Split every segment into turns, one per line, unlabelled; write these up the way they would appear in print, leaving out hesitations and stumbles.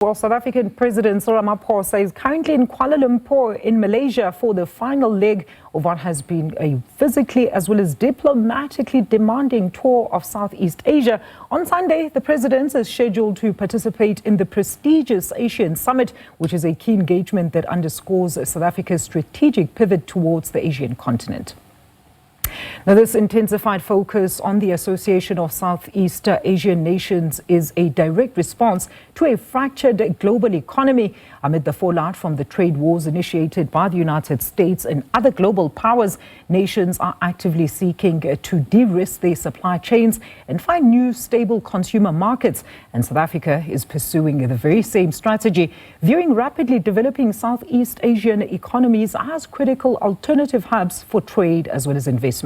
Well, South African President Cyril Ramaphosa is currently in Kuala Lumpur in Malaysia for the final leg of what has been a physically as well as diplomatically demanding tour of Southeast Asia. On Sunday, the president is scheduled to participate in the prestigious ASEAN Summit, which is a key engagement that underscores South Africa's strategic pivot towards the Asian continent. Now, this intensified focus on the Association of Southeast Asian Nations is a direct response to a fractured global economy amid the fallout from the trade wars initiated by the United States and other global powers. Nations are actively seeking to de-risk their supply chains and find new stable consumer markets. And South Africa is pursuing the very same strategy, viewing rapidly developing Southeast Asian economies as critical alternative hubs for trade as well as investment.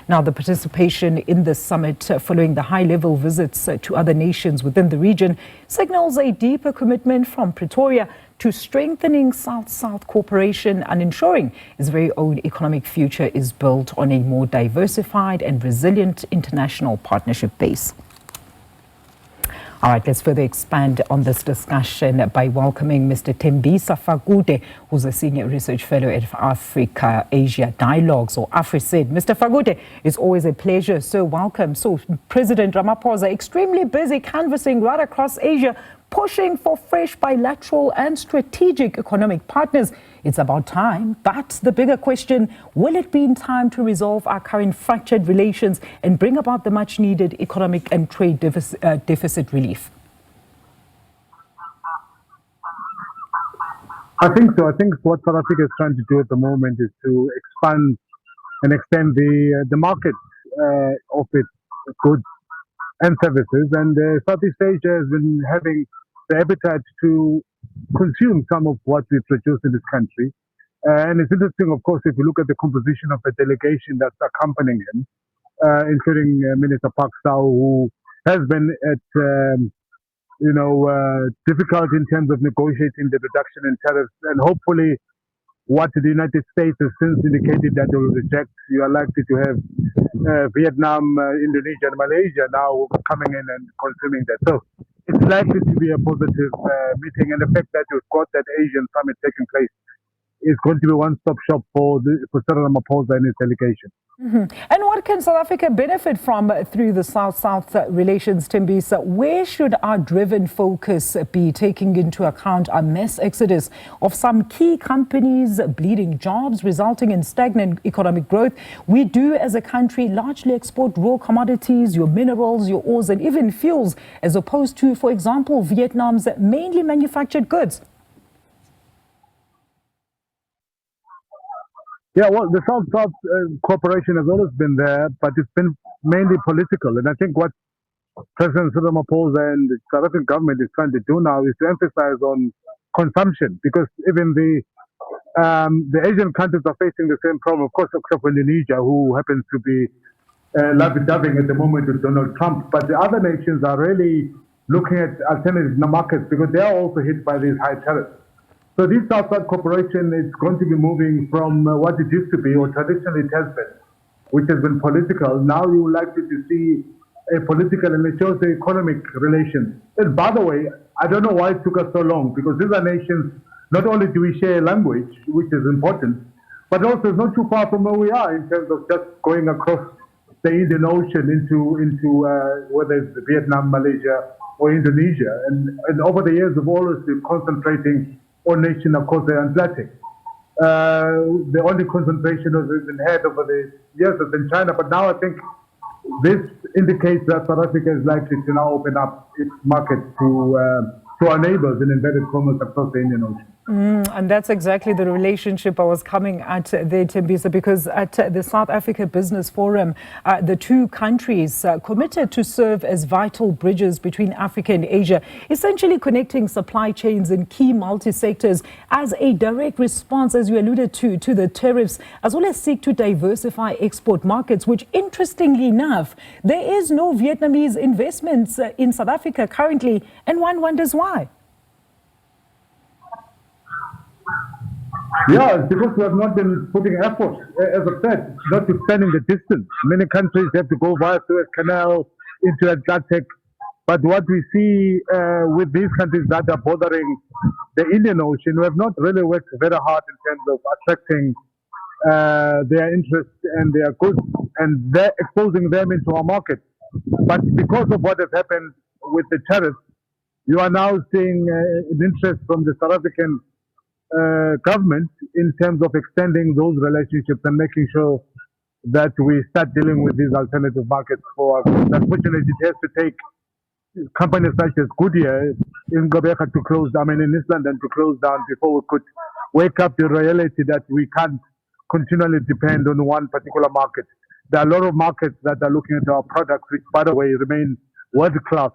Now, the participation in the summit following the high-level visits to other nations within the region signals a deeper commitment from Pretoria to strengthening South-South cooperation and ensuring its very own economic future is built on a more diversified and resilient international partnership base. All right, let's further expand on this discussion by welcoming Mr. Thembisa Fakude, who's a senior research fellow at Africa-Asia Dialogues, or AfriSed. Mr. Fakude, it's always a pleasure. So welcome. So President Ramaphosa, extremely busy canvassing right across Asia, pushing for fresh bilateral and strategic economic partners. It's about time. That's the bigger question. Will it be in time to resolve our current fractured relations and bring about the much needed economic and trade deficit relief?
I think so. I think what South Africa is trying to do at the moment is to expand and extend the market of its goods and services. And Southeast Asia has been having the appetite to consume some of what we produce in this country. And it's interesting, of course, if you look at the composition of the delegation that's accompanying him, including Minister Park Sao, who has been at, difficult in terms of negotiating the reduction in tariffs. And hopefully what the United States has since indicated that they will reject, you are likely to have Vietnam, Indonesia, and Malaysia now coming in and consuming that. So it's likely to be a positive meeting, and the fact that we've got that Asian Summit taking place is going to be a one-stop shop for Cyril Ramaphosa and his delegation.
And what can South Africa benefit from through the South-South relations, Thembisa? Where should our driven focus be, taking into account our mass exodus of some key companies, bleeding jobs, resulting in stagnant economic growth? We do, as a country, largely export raw commodities, your minerals, your ores, and even fuels, as opposed to, for example, Vietnam's mainly manufactured goods.
Yeah, well, the South-South cooperation has always been there, but it's been mainly political. And I think what President Cyril Ramaphosa and the South African government is trying to do now is to emphasize on consumption, because even the Asian countries are facing the same problem, of course, except for Indonesia, who happens to be lovey-doving at the moment with Donald Trump. But the other nations are really looking at alternative markets because they are also hit by these high tariffs. So this South-South cooperation is going to be moving from what it used to be, or traditionally it has been, which has been political. Now you're likely to see a political, and it shows the economic relations. And by the way, I don't know why it took us so long, because these are nations, not only do we share a language, which is important, but also it's not too far from where we are in terms of just going across the Indian Ocean into whether it's Vietnam, Malaysia, or Indonesia. And over the years, we've always been concentrating on nation, of course, the Atlantic. The only concentration has been had over the years has been China, but now I think this indicates that South Africa is likely to now open up its market to our neighbors in inverted commas across the Indian Ocean.
And that's exactly the relationship I was coming at there, Thembisa, because at the South Africa Business Forum, the two countries committed to serve as vital bridges between Africa and Asia, essentially connecting supply chains in key multi-sectors as a direct response, as you alluded to the tariffs, as well as seek to diversify export markets, which, interestingly enough, there is no Vietnamese investments in South Africa currently, and one wonders why.
Yeah, it's because we have not been putting effort. As I said, notwithstanding the distance. Many countries have to go via Suez Canal into Atlantic. But what we see with these countries that are bordering the Indian Ocean, we have not really worked very hard in terms of attracting their interest and their goods, and they're exposing them into our market. But because of what has happened with the tariffs, you are now seeing an interest from the South African government in terms of extending those relationships and making sure that we start dealing with these alternative markets for us. Unfortunately, it has to take companies such as Goodyear in Gobeka to close down, in East London to close down before we could wake up to the reality that we can't continually depend on one particular market. There are a lot of markets that are looking at our products, which, by the way, remain world-class,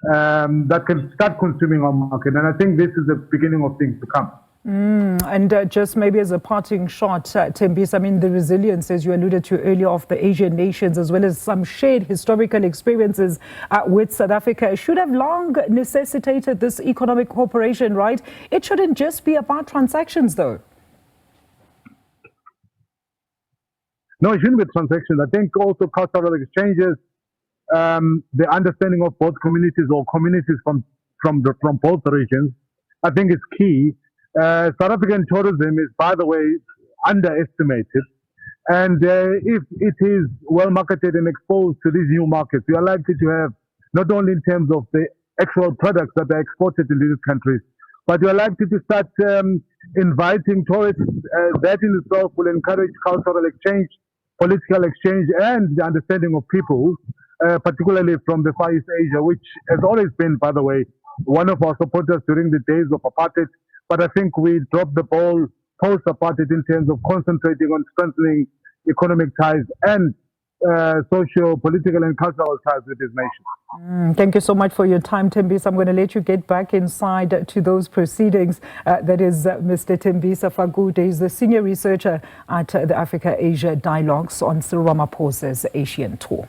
that can start consuming our market. And I think this is the beginning of things to come.
And just maybe as a parting shot, Thembisa, I mean, the resilience, as you alluded to earlier, of the Asian nations, as well as some shared historical experiences with South Africa, should have long necessitated this economic cooperation, right? It shouldn't just be about transactions, though.
No, it shouldn't be transactions. I think also cultural exchanges, the understanding of both communities or communities from both regions, I think is key. South African tourism is, by the way, underestimated. And if it is well marketed and exposed to these new markets, we are likely to have, not only in terms of the actual products that are exported into these countries, but we are likely to start inviting tourists. That in itself will encourage cultural exchange, political exchange, and the understanding of people, particularly from the Far East Asia, which has always been, by the way, one of our supporters during the days of apartheid. But I think we dropped the ball post-apartheid in terms of concentrating on strengthening economic ties and socio, political and cultural ties with this nation.
Thank you so much for your time, Thembisa. I'm going to let you get back inside to those proceedings. That is Mr. Thembisa Fagude. He's the senior researcher at the Africa-Asia Dialogues on Cyril Ramaphosa's Asian tour.